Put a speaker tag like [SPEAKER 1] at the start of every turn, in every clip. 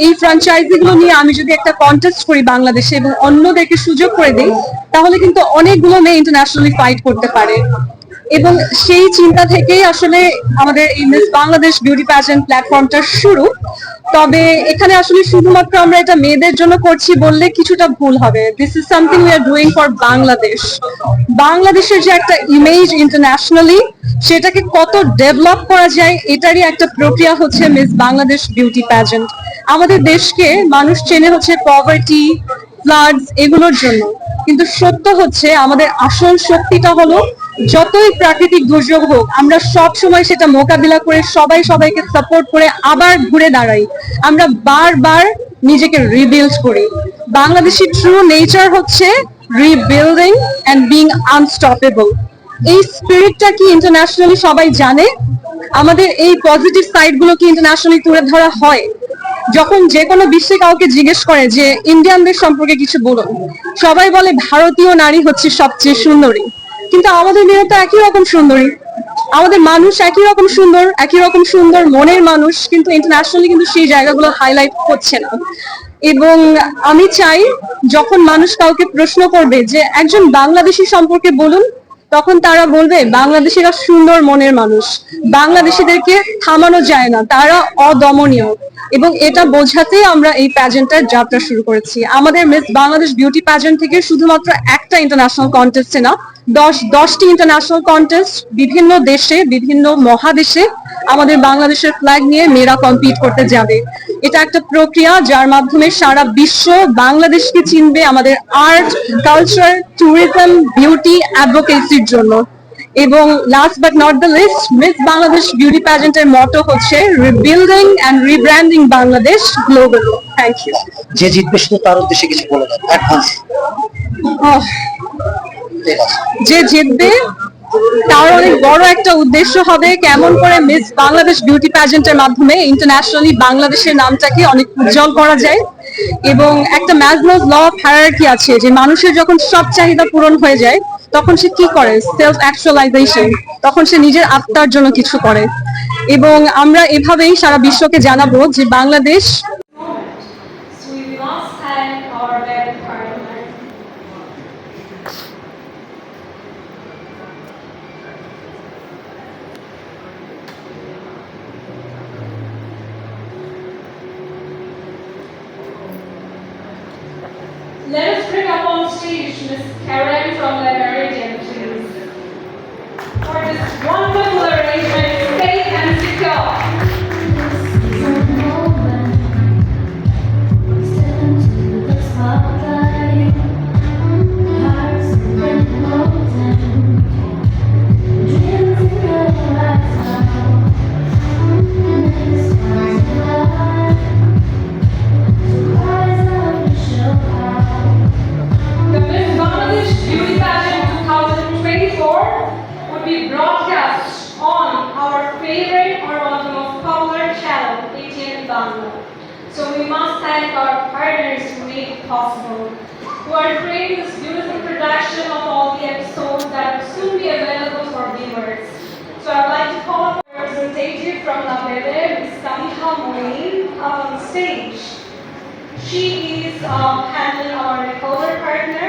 [SPEAKER 1] এই ফ্র্যাঞ্চাইজিগুলো নিয়ে আমি যদি একটা কন্টেস্ট করি বাংলাদেশে এবং অন্যদেরকে সুযোগ করে দিই, তাহলে কিন্তু অনেকগুলো মেয়ে ইন্টারন্যাশনালি ফাইট করতে পারে। এবং সেই চিন্তা থেকেই আসলে আমাদের এই মিস বাংলাদেশ বিউটি প্যাজেন্ট প্ল্যাটফর্মটা শুরু। তবে এখানে আসলে শুধুমাত্র আমরা এটা মেয়েদের জন্য করছি বললে কিছুটা ভুল হবে। This is something we are doing for Bangladesh. বাংলাদেশের যে একটা ইমেজ ইন্টারন্যাশনালি, সেটাকে কত ডেভেলপ করা যায় এটারই একটা প্রক্রিয়া হচ্ছে মিস বাংলাদেশ বিউটি প্যাজেন্ট। আমাদের দেশকে মানুষ চেনে হচ্ছে পভার্টি, ফ্লাডস এগুলোর জন্য, কিন্তু সত্য হচ্ছে আমাদের আসল শক্তিটা হলো যতই প্রাকৃতিক দুর্যোগ হোক আমরা সব সময় সেটা মোকাবিলা করে সবাই সবাইকে সাপোর্ট করে আবার ঘুরে দাঁড়াই। আমরা বারবার নিজেকে রিবিল্ড করি। বাংলাদেশি ট্রু নেচার হচ্ছে রিবিল্ডিং এন্ড বিং আনস্টপেবল। এই স্পিরিটটা কি ইন্টারন্যাশনালি সবাই জানে? আমাদের এই পজিটিভ সাইড গুলো কি ইন্টারন্যাশনালি তুলে ধরা হয়? যখন যে কোনো বিশ্বে কাউকে জিজ্ঞেস করে যে ইন্ডিয়ানদের সম্পর্কে কিছু বলুন, সবাই বলে ভারতীয় নারী হচ্ছে সবচেয়ে সুন্দরী। কিন্তু আমাদের মেয়ে তো একই রকম সুন্দরী, আমাদের মানুষ একই রকম সুন্দর, একই রকম সুন্দর মনের মানুষ, কিন্তু ইন্টারন্যাশনালি কিন্তু সেই জায়গাগুলো হাইলাইট হচ্ছে না। এবং আমি চাই যখন মানুষ কাউকে প্রশ্ন করবে যে একজন বাংলাদেশী সম্পর্কে বলুন, তখন তারা বলবে বাংলাদেশিরা সুন্দর মনের মানুষ, বাংলাদেশিদেরকে থামানো যায় না, তারা অদমনীয়। এবং এটা বোঝাতেই আমরা এই প্যাজেন্টটার যাত্রা শুরু করেছি। আমাদের মিস বাংলাদেশ বিউটি প্যাজেন্ট থেকে শুধুমাত্র একটা ইন্টারন্যাশনাল কন্টেস্টে না, 10টি ইন্টারন্যাশনাল কন্টেস্ট বিভিন্ন দেশে, বিভিন্ন মহাদেশে আমাদের বাংলাদেশের ফ্ল্যাগ নিয়ে মেয়েরা কম্পিট করতে যাবে। এটা একটা প্রক্রিয়া যার মাধ্যমে সারা বিশ্ব বাংলাদেশকে চিনবে আমাদের আর্ট, কালচার, ট্যুরিজম, বিউটি, অ্যাডভোকেসির জন্য। এবং last but not the list, miss Bangladesh beauty প্যাজেন্টের মটো হচ্ছে rebuilding and rebranding Bangladesh globally. Thank you.
[SPEAKER 2] যে জিতবে শুধু তার উদ্দেশ্যে কিছু বলে দেন অ্যাডভান্স।
[SPEAKER 1] যে জিতবে তার অনেক বড় একটা উদ্দেশ্য হবে কেমন করে মিস বাংলাদেশ বিউটি প্যাজেন্টের মাধ্যমে ইন্টারন্যাশনালি বাংলাদেশের নামটাকে অনেক উজ্জ্বল করা যায়। এবং একটা ম্যাজলোস ল অফ হায়ারার্কি আছে যে মানুষের যখন সব চাহিদা পূরণ হয়ে যায় তখন সে কি করে? Self actualisation. তখন সে নিজের আত্মার জন্য কিছু করে। এবং আমরা এভাবেই সারা বিশ্বকে জানাবো যে Bangladesh
[SPEAKER 3] Let us bring up on stage Miss Karen from the Meridian, please. For this wonderful arrangement, safe and secure. The Miss Bangladesh Beauty Pageant 2024 would be broadcast on our favorite or one of the most popular channel, ATN Bangla. So we must thank our partners who made it possible, who are creating this beautiful production of all the episodes that will soon be available for viewers. So I'd like to call up a representative from La Bebe, Ms. Samiha Moin, up on stage. She is handling our recorder partner.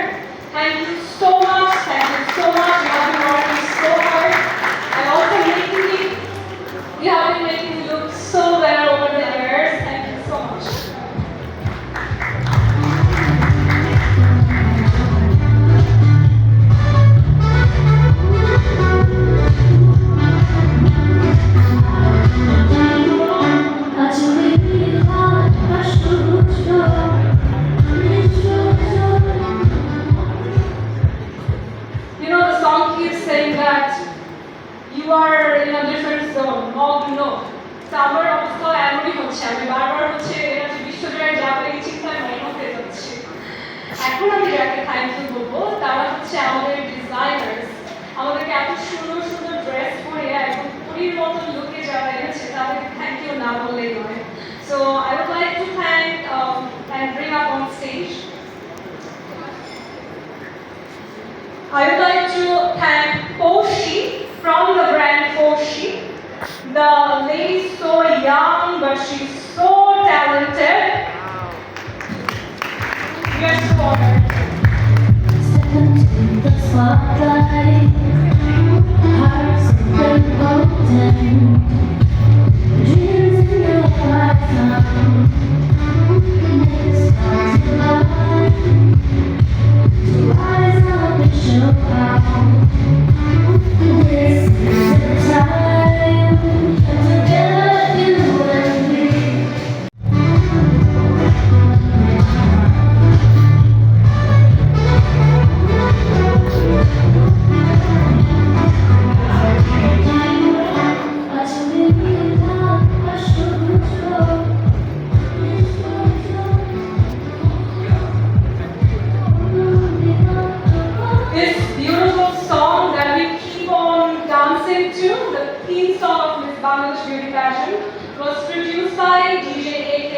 [SPEAKER 3] Thank you so much. Thank you so much. You have been working so hard. And also you have been making me look so well over the years. Thank you so much. You know, the song keeps saying that you are in a different zone, all you know. তো আমার অবস্থা এমনই হচ্ছে, আমি বারবার হচ্ছে এটা যে বিশ্বজয়ে যাবে এই চিন্তায় মনে হতে যাচ্ছে। এখন আমি যাকে থ্যাংক ইউ বলবো তারা হচ্ছে আমাদের ডিজাইনার্স, আমাদেরকে এত সুন্দর সুন্দর ড্রেস পরিয়ে একদম পরীর মতন লুকে যারা এনেছে তাদেরকে থ্যাংক ইউ না বললেই নয়। So I would like to thank and bring up on stage. I would like to thank Poshi from the brand Poshi. The lady is so young, but she's so talented.
[SPEAKER 4] spotlight, hearts open, dreams in your lifetime, make the stars align, to rise up and show out. This is the time, together you and me.
[SPEAKER 3] This beautiful song that we keep on dancing to, the theme song of Miss Bangladesh Beauty Pageant, was produced by DJ AK,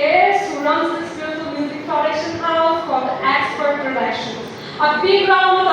[SPEAKER 3] who runs this beautiful music production house called Expert Productions. A big round of